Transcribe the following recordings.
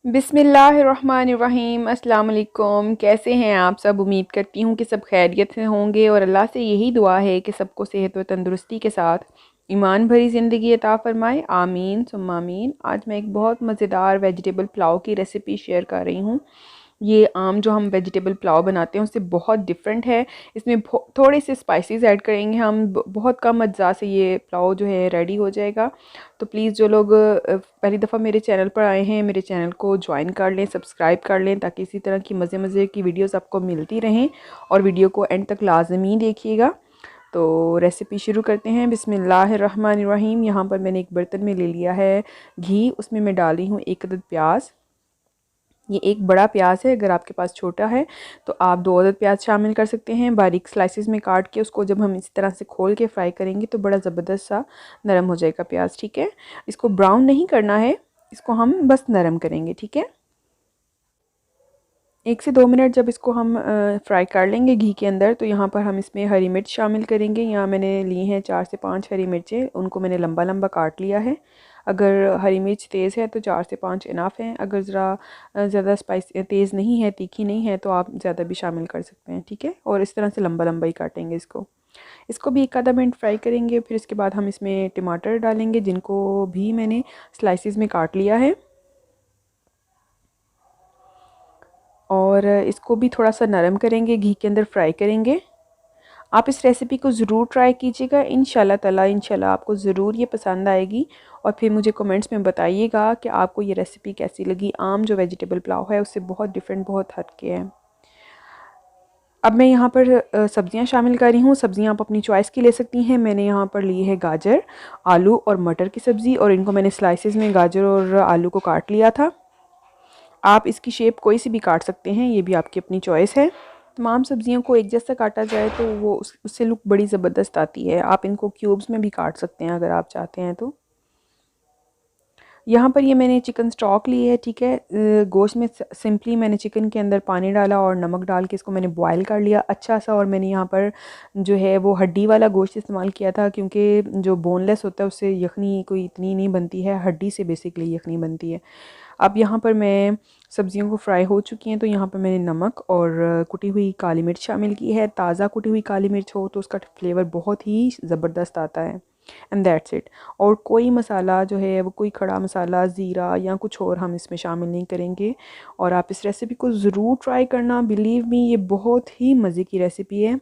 बिस्मिल्लाहिर्रहमानिर्रहीम। अस्सलाम वालेकुम। कैसे हैं आप सब? उम्मीद करती हूँ कि सब खैरियत से होंगे और अल्लाह से यही दुआ है कि सबको सेहत व तंदुरुस्ती के साथ ईमान भरी ज़िंदगी अता फ़रमाए। आमीन सुम्मा आमीन। आज मैं एक बहुत मज़ेदार वेजिटेबल पुलाव की रेसिपी शेयर कर रही हूँ। ये आम जो हम वेजिटेबल पुलाव बनाते हैं उससे बहुत डिफरेंट है। इसमें थोड़े से स्पाइसेस ऐड करेंगे हम। बहुत कम अज्जा से ये पुलाव जो है रेडी हो जाएगा। तो प्लीज़ जो लोग पहली दफ़ा मेरे चैनल पर आए हैं, मेरे चैनल को ज्वाइन कर लें, सब्सक्राइब कर लें, ताकि इसी तरह की मज़े मज़े की वीडियोस आपको मिलती रहें। और वीडियो को एंड तक लाजमी देखिएगा। तो रेसिपी शुरू करते हैं। बिस्मिल्लाहिर्रहमानिर्रहीम। यहाँ पर मैंने एक बर्तन में ले लिया है घी। उसमें मैं डाल रही हूँ 1 अदद प्याज। ये एक बड़ा प्याज है, अगर आपके पास छोटा है तो आप 2 अदद प्याज शामिल कर सकते हैं। बारीक स्लाइसिस में काट के उसको जब हम इस तरह से खोल के फ्राई करेंगे तो बड़ा ज़बरदस्त सा नरम हो जाएगा प्याज। ठीक है, इसको ब्राउन नहीं करना है, इसको हम बस नरम करेंगे। ठीक है, 1 से 2 मिनट जब इसको हम फ्राई कर लेंगे घी के अंदर, तो यहाँ पर हम इसमें हरी मिर्च शामिल करेंगे। यहाँ मैंने ली हैं 4 से 5 हरी मिर्चें, उनको मैंने लंबा लंबा काट लिया है। अगर हरी मिर्च तेज़ है तो 4 से 5 इनाफ हैं। अगर ज़रा ज़्यादा स्पाइस तेज़ नहीं है, तीखी नहीं है, तो आप ज़्यादा भी शामिल कर सकते हैं। ठीक है, और इस तरह से लंबा लंबा ही काटेंगे इसको भी 1 आधा मिनट फ्राई करेंगे। फिर इसके बाद हम इसमें टमाटर डालेंगे, जिनको भी मैंने स्लाइसिस में काट लिया है। और इसको भी थोड़ा सा नरम करेंगे, घी के अंदर फ्राई करेंगे। आप इस रेसिपी को ज़रूर ट्राई कीजिएगा, इंशाल्लाह ताला इंशाल्लाह आपको ज़रूर ये पसंद आएगी। और फिर मुझे कमेंट्स में बताइएगा कि आपको ये रेसिपी कैसी लगी। आम जो वेजिटेबल पुलाव है उससे बहुत डिफरेंट, बहुत हटके है। अब मैं यहाँ पर सब्ज़ियाँ शामिल कर रही हूँ। सब्ज़ियाँ आप अपनी चॉइस की ले सकती हैं। मैंने यहाँ पर ली है गाजर, आलू और मटर की सब्ज़ी, और इनको मैंने स्लाइसेस में गाजर और आलू को काट लिया था। आप इसकी शेप कोई सी भी काट सकते हैं, ये भी आपकी अपनी चॉइस है। तमाम सब्जियों को एक जैसा काटा जाए तो वो उससे लुक बड़ी ज़बरदस्त आती है। आप इनको क्यूब्स में भी काट सकते हैं अगर आप चाहते हैं तो। यहाँ पर ये मैंने चिकन स्टॉक ली है। ठीक है, गोश्त में सिंपली मैंने चिकन के अंदर पानी डाला और नमक डाल के इसको मैंने बॉयल कर लिया अच्छा सा। और मैंने यहाँ पर जो है वो हड्डी वाला गोश्त इस्तेमाल किया था, क्योंकि जो बोनलेस होता है उससे यखनी कोई इतनी नहीं बनती है, हड्डी से बेसिकली यखनी बनती है। अब यहाँ पर मैं सब्जियों को फ्राई हो चुकी हैं, तो यहाँ पर मैंने नमक और कुटी हुई काली मिर्च शामिल की है। ताज़ा कुटी हुई काली मिर्च हो तो उसका फ्लेवर बहुत ही ज़बरदस्त आता है। And that's it. और कोई मसाला जो है वो कोई खड़ा मसाला, ज़ीरा या कुछ और हम इसमें शामिल नहीं करेंगे। और आप इस रेसिपी को ज़रूर ट्राई करना। बिलीव मी, ये बहुत ही मज़े की रेसिपी है।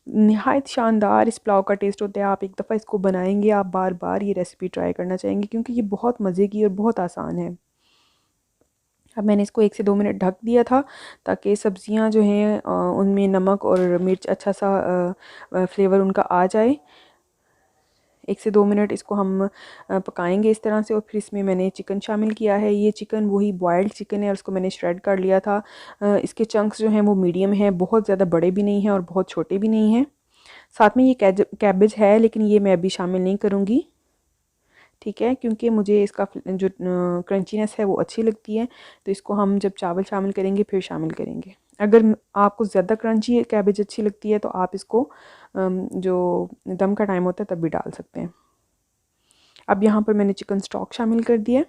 नहायत शानदार इस पुलाव का टेस्ट होता है। आप एक दफ़ा इसको बनाएंगे, आप बार बार ये रेसिपी ट्राई करना चाहेंगे, क्योंकि ये बहुत मज़े की और बहुत आसान है। अब मैंने इसको 1 से 2 मिनट ढक दिया था, ताकि सब्ज़ियाँ जो हैं उनमें नमक और मिर्च अच्छा सा फ्लेवर उनका आ जाए। 1 से 2 मिनट इसको हम पकाएंगे इस तरह से। और फिर इसमें मैंने चिकन शामिल किया है। ये चिकन वही बॉयल्ड चिकन है और उसको मैंने श्रेड कर लिया था। इसके चंक्स जो हैं वो मीडियम हैं, बहुत ज़्यादा बड़े भी नहीं हैं और बहुत छोटे भी नहीं हैं। साथ में ये कैबेज है, लेकिन ये मैं अभी शामिल नहीं करूँगी। ठीक है, क्योंकि मुझे इसका जो क्रंचीनेस है वो अच्छी लगती है। तो इसको हम जब चावल शामिल करेंगे फिर शामिल करेंगे। अगर आपको ज़्यादा क्रंची कैबेज अच्छी लगती है तो आप इसको जो दम का टाइम होता है तब भी डाल सकते हैं। अब यहाँ पर मैंने चिकन स्टॉक शामिल कर दिया।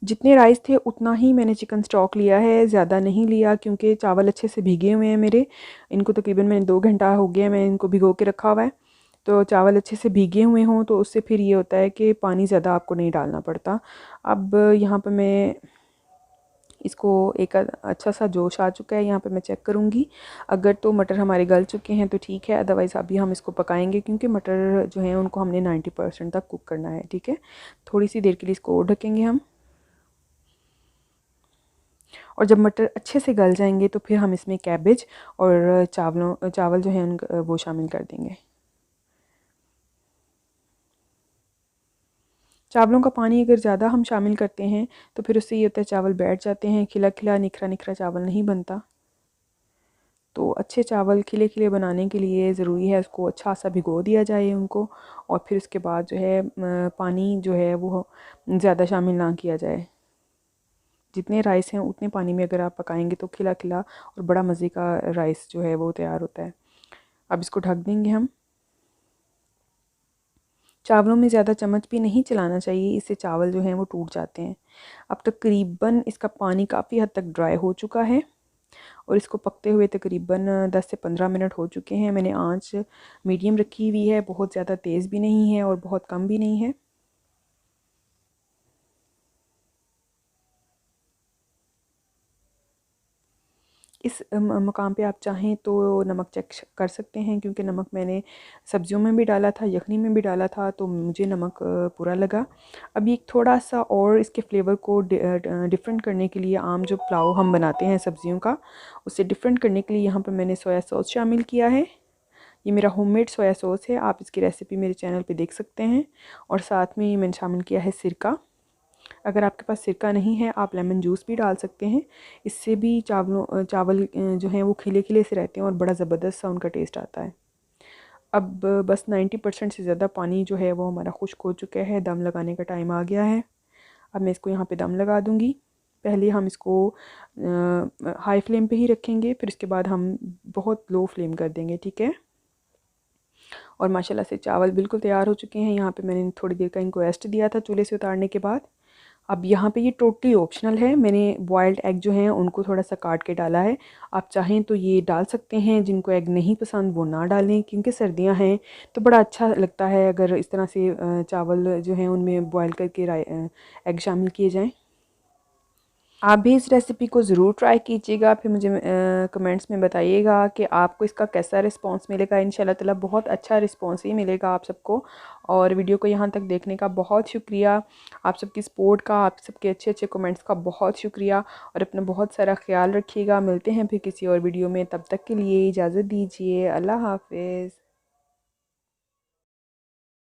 जितने राइस थे उतना ही मैंने चिकन स्टॉक लिया है, ज़्यादा नहीं लिया, क्योंकि चावल अच्छे से भीगे हुए हैं मेरे। इनको तकरीबन मैंने 2 घंटा हो गया मैंने इनको भिगो के रखा हुआ है। तो चावल अच्छे से भीगे हुए हों तो उससे फिर ये होता है कि पानी ज़्यादा आपको नहीं डालना पड़ता। अब यहाँ पर मैं इसको एक अच्छा सा जोश आ चुका है, यहाँ पे मैं चेक करूँगी। अगर तो मटर हमारे गल चुके हैं तो ठीक है, अदरवाइज़ अभी हम इसको पकाएंगे, क्योंकि मटर जो हैं उनको हमने 90% तक कुक करना है। ठीक है, थोड़ी सी देर के लिए इसको और ढकेंगे हम। और जब मटर अच्छे से गल जाएंगे तो फिर हम इसमें कैबेज और चावल जो हैं उन वो शामिल कर देंगे। चावलों का पानी अगर ज़्यादा हम शामिल करते हैं तो फिर उससे ये होता है चावल बैठ जाते हैं, खिला खिला निखरा निखरा चावल नहीं बनता। तो अच्छे चावल खिले खिले बनाने के लिए ज़रूरी है उसको अच्छा सा भिगो दिया जाए उनको। और फिर उसके बाद जो है पानी जो है वो ज़्यादा शामिल ना किया जाए। जितने राइस हैं उतने पानी में अगर आप पकाएंगे तो खिला खिला और बड़ा मज़े का राइस जो है वो तैयार होता है। अब इसको ढक देंगे हम। चावलों में ज़्यादा चम्मच भी नहीं चलाना चाहिए, इससे चावल जो हैं वो टूट जाते हैं। अब तकरीबन इसका पानी काफ़ी हद तक ड्राई हो चुका है और इसको पकते हुए तकरीबन 10 से 15 मिनट हो चुके हैं। मैंने आंच मीडियम रखी हुई है, बहुत ज़्यादा तेज़ भी नहीं है और बहुत कम भी नहीं है। इस मकाम पे आप चाहें तो नमक चेक कर सकते हैं, क्योंकि नमक मैंने सब्जियों में भी डाला था, यखनी में भी डाला था, तो मुझे नमक पूरा लगा। अभी एक थोड़ा सा और इसके फ्लेवर को डिफरेंट करने के लिए, आम जो पुलाव हम बनाते हैं सब्जियों का, उससे डिफरेंट करने के लिए यहाँ पर मैंने सोया सॉस शामिल किया है। ये मेरा होममेड सोया सॉस है, आप इसकी रेसिपी मेरे चैनल पे देख सकते हैं। और साथ में मैंने शामिल किया है सिरका। अगर आपके पास सिरका नहीं है, आप लेमन जूस भी डाल सकते हैं। इससे भी चावल जो हैं वो खिले खिले से रहते हैं और बड़ा ज़बरदस्त सा उनका टेस्ट आता है। अब बस 90% से ज़्यादा पानी जो है वो हमारा खुश्क हो चुका है, दम लगाने का टाइम आ गया है। अब मैं इसको यहाँ पे दम लगा दूँगी। पहले हम इसको हाई फ्लेम पे ही रखेंगे, फिर उसके बाद हम बहुत लो फ्लेम कर देंगे, ठीक है। और माशाल्लाह से चावल बिल्कुल तैयार हो चुके हैं। यहाँ पे मैंने थोड़ी देर का इनको रेस्ट दिया था चूल्हे से उतारने के बाद। अब यहाँ पे ये टोटली ऑप्शनल है, मैंने बॉयल्ड एग जो हैं उनको थोड़ा सा काट के डाला है। आप चाहें तो ये डाल सकते हैं, जिनको एग नहीं पसंद वो ना डालें, क्योंकि सर्दियाँ हैं तो बड़ा अच्छा लगता है अगर इस तरह से चावल जो हैं उनमें बॉयल करके एग शामिल किए जाएँ। आप भी इस रेसिपी को ज़रूर ट्राई कीजिएगा, फिर मुझे कमेंट्स में बताइएगा कि आपको इसका कैसा रिस्पांस मिलेगा। इंशाल्लाह ताला बहुत अच्छा रिस्पांस ही मिलेगा आप सबको। और वीडियो को यहाँ तक देखने का बहुत शुक्रिया, आप सबकी सपोर्ट का, आप सबके अच्छे अच्छे कमेंट्स का बहुत शुक्रिया। और अपना बहुत सारा ख्याल रखिएगा। मिलते हैं फिर किसी और वीडियो में, तब तक के लिए इजाज़त दीजिए। अल्लाह हाफिज़।